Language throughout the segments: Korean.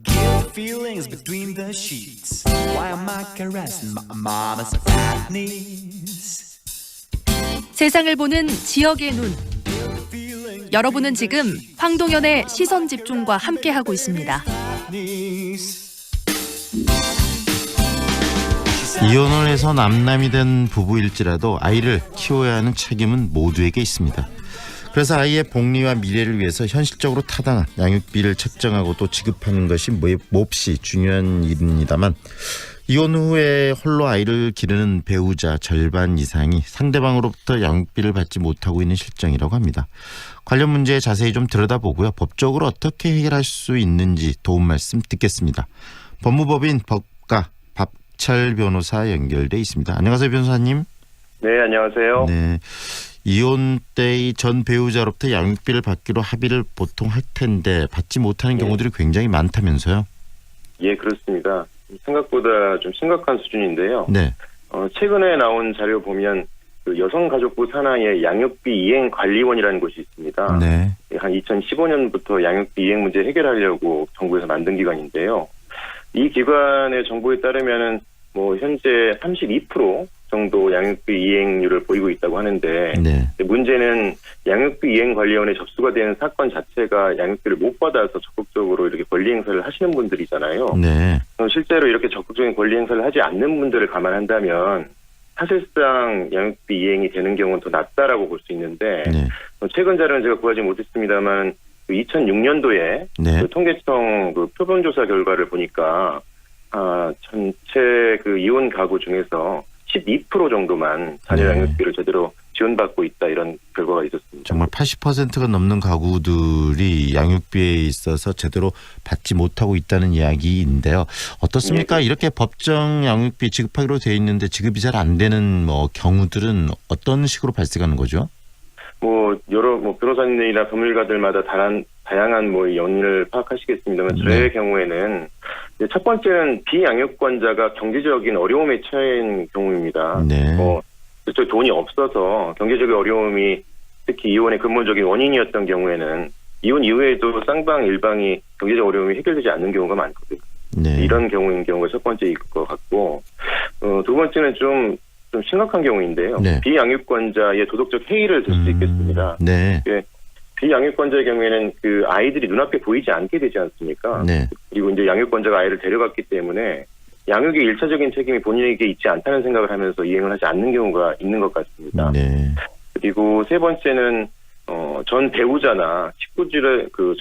Guilt feelings between the sheets. Why am I caressing my mama's fatness? 세상을 보는 지역의 눈. 여러분은 지금 황동연의 시선 집중과 함께하고 있습니다. 이혼을 해서 남남이 된 부부일지라도 아이를 키워야 하는 책임은 모두에게 있습니다. 그래서 아이의 복리와 미래를 위해서 현실적으로 타당한 양육비를 책정하고 또 지급하는 것이 몹시 중요한 일입니다만, 이혼 후에 홀로 아이를 기르는 배우자 절반 이상이 상대방으로부터 양육비를 받지 못하고 있는 실정이라고 합니다. 관련 문제에 자세히 좀 들여다보고요. 법적으로 어떻게 해결할 수 있는지 도움 말씀 듣겠습니다. 법무법인 법가 박철 변호사 연결돼 있습니다. 안녕하세요, 변호사님. 네, 안녕하세요. 네. 이혼 때의 전 배우자로부터 양육비를 받기로 합의를 보통 할 텐데 받지 못하는 경우들이 굉장히 많다면서요? 예, 그렇습니다. 생각보다 좀 심각한 수준인데요. 네. 최근에 나온 자료 보면 그 여성가족부 산하에 양육비 이행관리원이라는 곳이 있습니다. 네. 한 2015년부터 양육비 이행 문제 해결하려고 정부에서 만든 기관인데요. 이 기관의 정보에 따르면은 현재 32% 정도 양육비 이행률을 보이고 있다고 하는데, 네. 문제는 양육비 이행관리원에 접수가 되는 사건 자체가 양육비를 못 받아서 적극적으로 이렇게 권리 행사를 하시는 분들이잖아요. 네. 실제로 이렇게 적극적인 권리 행사를 하지 않는 분들을 감안한다면 사실상 양육비 이행이 되는 경우는 더 낮다라고 볼 수 있는데, 네. 최근 자료는 제가 구하지 못했습니다만 2006년도에 네. 통계청 표본조사 결과를 보니까 전체 이혼 가구 중에서 12% 정도만 자녀 네. 양육비를 제대로 지원받고 있다, 이런 결과가 있었습니다. 정말 80%가 넘는 가구들이 양육비에 있어서 제대로 받지 못하고 있다는 이야기인데요. 어떻습니까? 네. 이렇게 법정 양육비 지급하기로 돼 있는데 지급이 잘 안 되는 경우들은 어떤 식으로 발생하는 거죠? 여러 변호사님이나 법률가들마다 다양한 연인을 파악하시겠습니다만, 저의 경우에는 첫 번째는 비양육권자가 경제적인 어려움에 처한 경우입니다. 네. 돈이 없어서 경제적인 어려움이 특히 이혼의 근본적인 원인이었던 경우에는 이혼 이후에도 쌍방 일방이 경제적 어려움이 해결되지 않는 경우가 많거든요. 네. 이런 경우인 경우가 첫 번째일 것 같고, 두 번째는 좀 심각한 경우인데요. 네. 비양육권자의 도덕적 해이를 들 수 있겠습니다. 네. 비양육권자의 경우에는 아이들이 눈앞에 보이지 않게 되지 않습니까? 네. 그리고 이제 양육권자가 아이를 데려갔기 때문에 양육의 일차적인 책임이 본인에게 있지 않다는 생각을 하면서 이행을 하지 않는 경우가 있는 것 같습니다. 네. 그리고 세 번째는 전 배우자나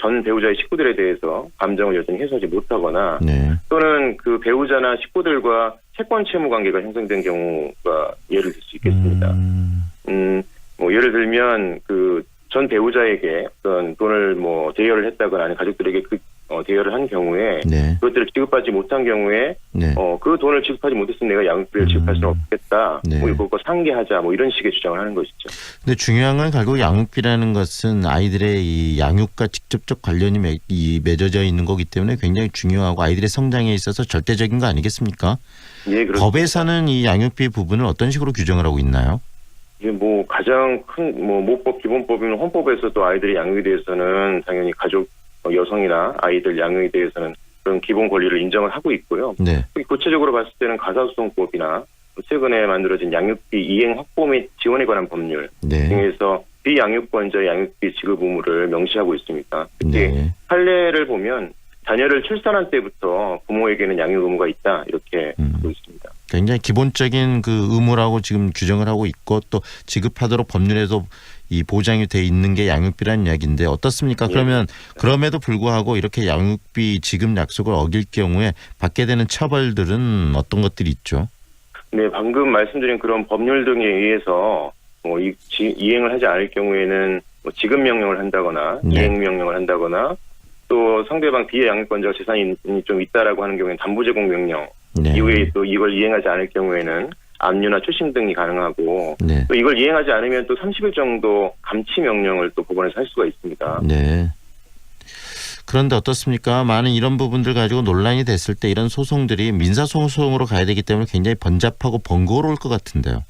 전 배우자의 식구들에 대해서 감정을 여전히 해소하지 못하거나, 네. 또는 배우자나 식구들과 채권 채무 관계가 형성된 경우가 예를 들 수 있겠습니다. 예를 들면 전 배우자에게 어떤 돈을 대여를 했다거나 아니면 가족들에게 대여를 한 경우에, 네. 그것들을 지급하지 못한 경우에 네. 그 돈을 지급하지 못했으면 내가 양육비를 지급할 수는 없겠다. 네. 이거 상계하자. 이런 식의 주장을 하는 것이죠. 근데 중요한 건 결국 양육비라는 것은 아이들의 이 양육과 직접적 관련이 맺어져 있는 거기 때문에 굉장히 중요하고 아이들의 성장에 있어서 절대적인 거 아니겠습니까? 예, 그렇습니다. 법에서는 이 양육비 부분을 어떤 식으로 규정을 하고 있나요? 이게 가장 큰 모법 기본법이면 헌법에서도 아이들의 양육에 대해서는 당연히 가족 여성이나 아이들 양육에 대해서는 그런 기본 권리를 인정을 하고 있고요. 네. 구체적으로 봤을 때는 가사소송법이나 최근에 만들어진 양육비 이행 확보 및 지원에 관한 법률 네. 등에서 비양육권자의 양육비 지급 의무를 명시하고 있습니다. 특히 네. 판례를 보면 자녀를 출산한 때부터 부모에게는 양육 의무가 있다, 이렇게 하고 있습니다. 굉장히 기본적인 의무라고 지금 규정을 하고 있고 또 지급하도록 법률에도 이 보장이 돼 있는 게 양육비라는 이야기인데 어떻습니까? 그러면 그럼에도 불구하고 이렇게 양육비 지급 약속을 어길 경우에 받게 되는 처벌들은 어떤 것들이 있죠? 네, 방금 말씀드린 그런 법률 등에 의해서 이행을 하지 않을 경우에는 지급 명령을 한다거나 네. 이행 명령을 한다거나, 또 상대방 비양육권자가 재산이 좀 있다라고 하는 경우에는 담보 제공 명령, 네. 이후에 또 이걸 이행하지 않을 경우에는 압류나 추심 등이 가능하고, 네. 또 이걸 이행하지 않으면 또 30일 정도 감치 명령을 또 법원에서 할 수가 있습니다. 네. 그런데 어떻습니까? 많은 이런 부분들 가지고 논란이 됐을 때 이런 소송들이 민사소송으로 가야 되기 때문에 굉장히 번잡하고 번거로울 것 같은데요.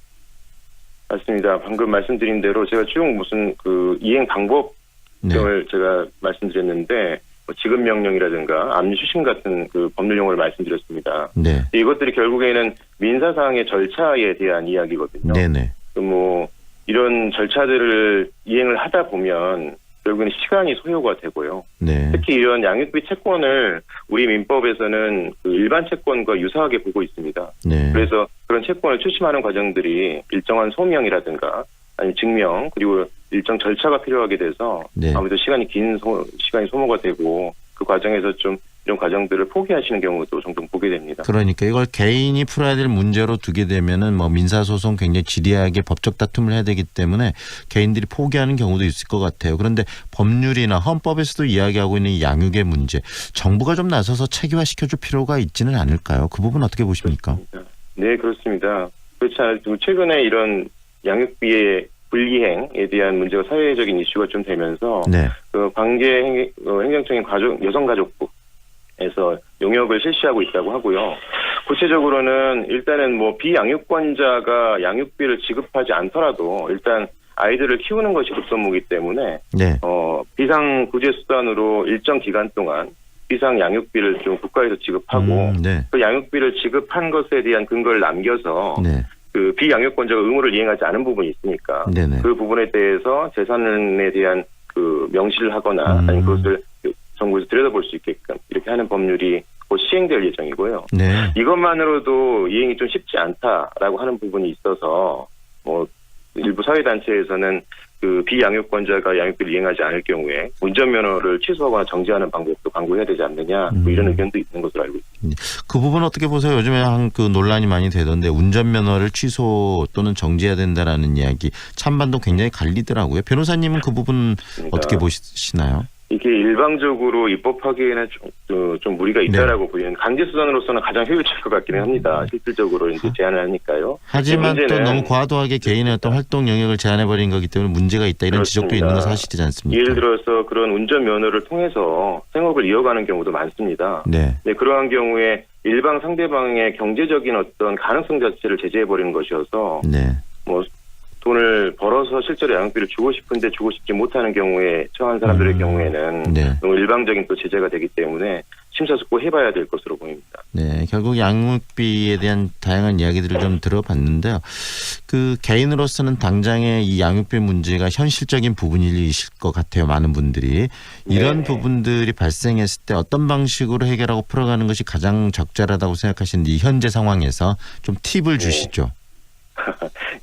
맞습니다. 방금 말씀드린 대로 제가 쭉 이행 방법 등을 제가 말씀드렸는데, 뭐 지급명령이라든가 압류수신 같은 그 법률 용어를 말씀드렸습니다. 네. 이것들이 결국에는 민사사항의 절차에 대한 이야기거든요. 네네. 뭐 이런 절차들을 이행을 하다 보면 결국은 시간이 소요가 되고요. 네. 특히 이런 양육비 채권을 우리 민법에서는 그 일반 채권과 유사하게 보고 있습니다. 네. 그래서 그런 채권을 출심하는 과정들이 일정한 소명이라든가 아니면 증명 그리고 일정 절차가 필요하게 돼서 네. 아무래도 시간이 소모가 되고 그 과정에서 좀 이런 과정들을 포기하시는 경우도 종종 보게 됩니다. 그러니까 이걸 개인이 풀어야 될 문제로 두게 되면은 뭐 민사소송 굉장히 지리하게 법적 다툼을 해야 되기 때문에 개인들이 포기하는 경우도 있을 것 같아요. 그런데 법률이나 헌법에서도 이야기하고 있는 이 양육의 문제, 정부가 좀 나서서 체계화시켜줄 필요가 있지는 않을까요? 그 부분 어떻게 보십니까? 네, 그렇습니다. 그렇지 않아도 최근에 이런 양육비의 불이행에 대한 문제가 사회적인 이슈가 좀 되면서 네. 그 관계 행정청인 여성가족부에서 용역을 실시하고 있다고 하고요. 구체적으로는 일단은 뭐 비양육권자가 양육비를 지급하지 않더라도 일단 아이들을 키우는 것이 급선무이기 때문에 네. 비상구제 수단으로 일정 기간 동안 비상 양육비를 좀 국가에서 지급하고 네. 그 양육비를 지급한 것에 대한 근거를 남겨서 네. 그 비양육권자가 의무를 이행하지 않은 부분이 있으니까 네네. 그 부분에 대해서 재산에 대한 그 명시를 하거나 아니면 그것을 정부에서 들여다볼 수 있게끔 이렇게 하는 법률이 곧 시행될 예정이고요. 네. 이것만으로도 이행이 좀 쉽지 않다라고 하는 부분이 있어서 뭐 일부 사회단체에서는 그 비양육권자가 양육비를 이행하지 않을 경우에 운전면허를 취소하거나 정지하는 방법도 강구해야 되지 않느냐 뭐 이런 의견도 있는 것으로 알고 있습니다. 그 부분 어떻게 보세요? 요즘에 그 논란이 많이 되던데 운전면허를 취소 또는 정지해야 된다라는 이야기 찬반도 굉장히 갈리더라고요. 변호사님은 그 부분 어떻게 보시나요? 이게 일방적으로 입법하기에는 좀 무리가 있다라고 보이는 강제수단으로서는 가장 효율적일 것 같기는 합니다. 실질적으로 이제 제한을 하니까요. 하지만 또 너무 과도하게 개인의 어떤 활동 영역을 제한해버린 거기 때문에 문제가 있다 이런 지적도 있는 건 사실이지 않습니까? 예를 들어서 그런 운전면허를 통해서 생업을 이어가는 경우도 많습니다. 네. 네, 그러한 경우에 일방 상대방의 경제적인 어떤 가능성 자체를 제재해버리는 것이어서 네. 뭐 돈을 벌어서 실제로 양육비를 주고 싶은데 주고 싶지 못하는 경우에 처한 사람들의 경우에는 네. 너무 일방적인 또 제재가 되기 때문에 심사숙고해봐야 될 것으로 보입니다. 네, 결국 양육비에 대한 다양한 이야기들을 좀 들어봤는데요. 그 개인으로서는 당장의 이 양육비 문제가 현실적인 부분이실 것 같아요. 많은 분들이 이런 부분들이 발생했을 때 어떤 방식으로 해결하고 풀어가는 것이 가장 적절하다고 생각하시는지 현재 상황에서 좀 팁을 주시죠.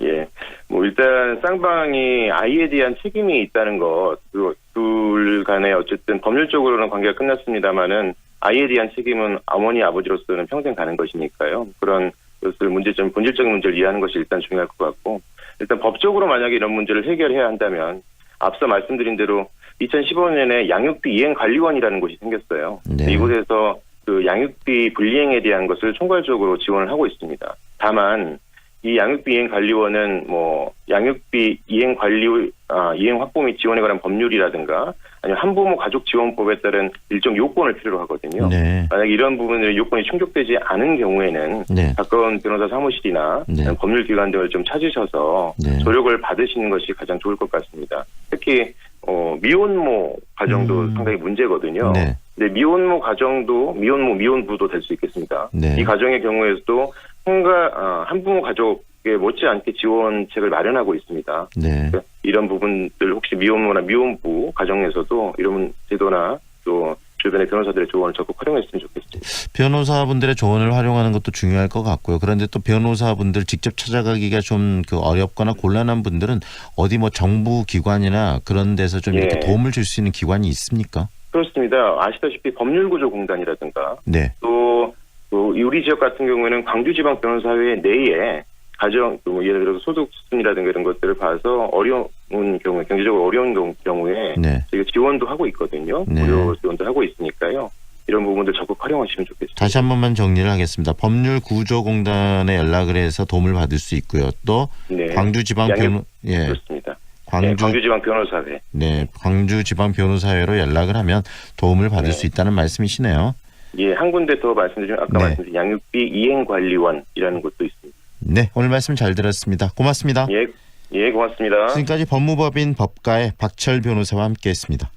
예. 뭐 일단 쌍방이 아이에 대한 책임이 있다는 것, 둘 간에 어쨌든 법률적으로는 관계가 끝났습니다만은 아이에 대한 책임은 어머니 아버지로서는 평생 가는 것이니까요. 그런 것을 본질적인 문제를 이해하는 것이 일단 중요할 것 같고, 일단 법적으로 만약에 이런 문제를 해결해야 한다면 앞서 말씀드린 대로 2015년에 양육비 이행관리원이라는 곳이 생겼어요. 네. 이곳에서 그 양육비 불이행에 대한 것을 총괄적으로 지원을 하고 있습니다. 다만 이 양육비 이행관리원은 뭐 양육비 이행 확보 및 지원에 관한 법률이라든가 아니면 한부모 가족지원법에 따른 일정 요건을 필요로 하거든요. 네. 만약 이런 부분의 요건이 충족되지 않은 경우에는 네. 가까운 변호사 사무실이나 네. 법률기관 등을 좀 찾으셔서 네. 조력을 받으시는 것이 가장 좋을 것 같습니다. 특히 미혼모 가정도 상당히 문제거든요. 네. 근데 미혼모 가정도 미혼부도 될 수 있겠습니다. 네. 이 가정의 경우에서도 한부모 가족에 못지않게 지원책을 마련하고 있습니다. 네. 이런 부분들 혹시 미혼모나 미혼부 가정에서도 이런 제도나 또 주변의 변호사들의 조언을 적극 활용했으면 좋겠습니다. 변호사분들의 조언을 활용하는 것도 중요할 것 같고요. 그런데 또 변호사분들 직접 찾아가기가 좀 어렵거나 곤란한 분들은 어디 뭐 정부 기관이나 그런 데서 좀 이렇게 도움을 줄 수 있는 기관이 있습니까? 그렇습니다. 아시다시피 법률구조공단이라든가 네. 또 우리 지역 같은 경우에는 광주지방변호사회 내에 가정 예를 들어서 소득 수준이라든가 이런 것들을 봐서 어려운 경우에 경제적으로 어려운 경우에 네. 저희가 지원도 하고 있거든요. 네. 무료 지원도 하고 있으니까요. 이런 부분들 적극 활용하시면 좋겠습니다. 다시 한 번만 정리를 하겠습니다. 법률구조공단에 연락을 해서 도움을 받을 수 있고요. 또 네. 광주지방 그렇습니다. 광주지방변호사회. 네, 광주지방변호사회로 연락을 하면 도움을 받을 수 있다는 말씀이시네요. 예, 한 군데 더 말씀드리면 아까 네. 말씀드린 양육비 이행관리원이라는 곳도 있습니다. 네, 오늘 말씀 잘 들었습니다. 고맙습니다. 예, 고맙습니다. 지금까지 법무법인 법가의 박철 변호사와 함께했습니다.